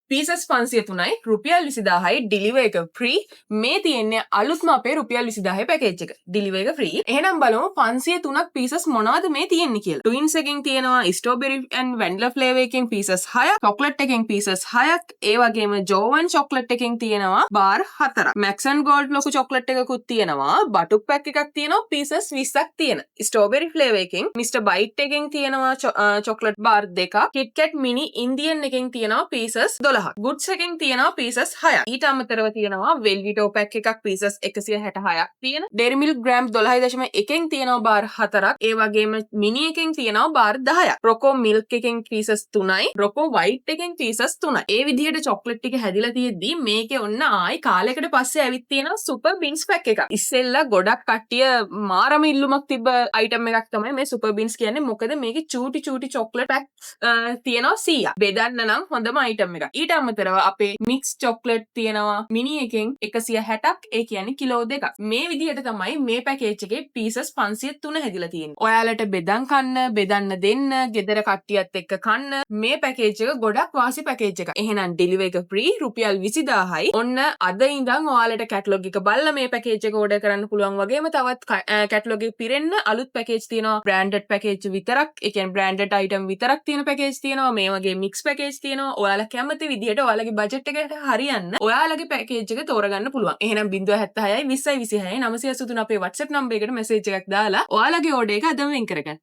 Pieces 503යි රුපියල් 20000යි deliver එක free. මේ තියෙන්නේ අලුත්ම අපේ රුපියල් 20000 පැකේජ් එක. ඩිලිවර් එක ෆ්‍රී. එහෙනම් බලමු 503ක් පීසස් මොනවද මේ තියෙන්නේ කියලා. ට්වින්ස් එකෙන් තියෙනවා ස්ට්‍රෝබෙරි ඇන්ඩ් වැනිලා ෆ්ලේවර් එකෙන් පීසස් 6ක්, චොක්ලට් එකෙන් පීසස් 6ක්, ඒ වගේම ජෝවන් චොක්ලට් එකෙන් තියෙනවා බාර් 4ක්. මැක්ස් ඇන්ඩ් ගෝල්ඩ් ලොකු චොක්ලට් එකකුත් තියෙනවා. බටුක් පැක් එකක් තියෙනවා පීසස් 20ක් තියෙන. ස්ට්‍රෝබෙරි ෆ්ලේවර් එකෙන් මිස්ටර් බයිට් එකෙන් තියෙනවා චොක්ලට් බාර් 2ක්. කිට්කැට් මිනි ඉන්දියන් එකෙන් තියෙනවා පීසස් 12ක්. ගුඩ්ස් එකෙන් තියෙනවා පීසස් 6ක්. ඊට අමතරව තියෙනවා වෙල්විටෝ පැක් එකක් පීසස් 166ක් තියෙන. ඩේරි මිල්ක් ග්‍රෑම් 12.1 තියෙනවා බාර් 4ක්. ඒ වගේම මිනි එකෙන් තියෙනවා බාර් 10ක්. රොකෝ මිල්ක් එකෙන් පීසස් 3යි. රොකෝ වයිට් එකෙන් පීසස් 3යි. ඒ විදිහට චොක්ලට් ටික හැදිලා තියෙද්දි මේකේ ඔන්න ආයි කාලයකට පස්සේ ඇවිත් තියෙනවා සුපර් බින්ස් පැක් එකක්. ඉස්සෙල්ලා ගොඩක් කට්ටිය මාරම ඉල්ලුමක් තිබ්බ අයිටම් එකක් තමයි මේ සුපර් බින්ස් කියන්නේ. මොකද මේකේ චූටි චොක්ලට් පැක් තියෙනවා 100ක්. බෙදන්න නම් හොඳම අයිටම් එකක්. ඊට අමතරව අපේ මික්ස් චොක්ලට් තියෙනවා මිනි එකෙන් 160ක්. ඒ කියන්නේ කිලෝ 2ක්. මේ විදිහට තමයි මේ පැකේජ් එකේ පීසස් 503 හැදිලා තියෙන්නේ. ඔයාලට බෙදන් කන්න, බෙදන්න දෙන්න, ගෙදර කට්ටියත් එක්ක කන්න මේ පැකේජ් එක ගොඩක් වාසි පැකේජ් එකක්. එහෙනම් ඩෙලිවර් එක ෆ්‍රී රුපියල් 20000යි. ඔන්න අද ඉඳන් ඔයාලට කැටලොග් එක බලලා මේ පැකේජ් එක ඕඩර් කරන්න පුළුවන්. වගේම තවත් කැටලොග් එක පිරෙන්න අලුත් පැකේජ් තියෙනවා. බ්‍රෑන්ඩඩ් පැකේජ් විතරක්, ඒ කියන්නේ බ්‍රෑන්ඩඩ් අයිටම් විතරක් තියෙන පැකේජ් තියෙනවා. මේ වගේ මික්ස් පැකේජ් තියෙනවා. ඔයාලා කැමති විදිහට ඔයාලගේ බජට් එකට හරියන්න ඔයාලගේ පැකේජ් එක තෝරගන්න පුළුවන්. එහෙනම් 076යි 20යි 26යි 983 අපේ WhatsApp නම්බර් එකට මෙසේජ් එකක් දාලා ඔයාලගේ ඕඩර් එක අදම වෙන් කරගන්න.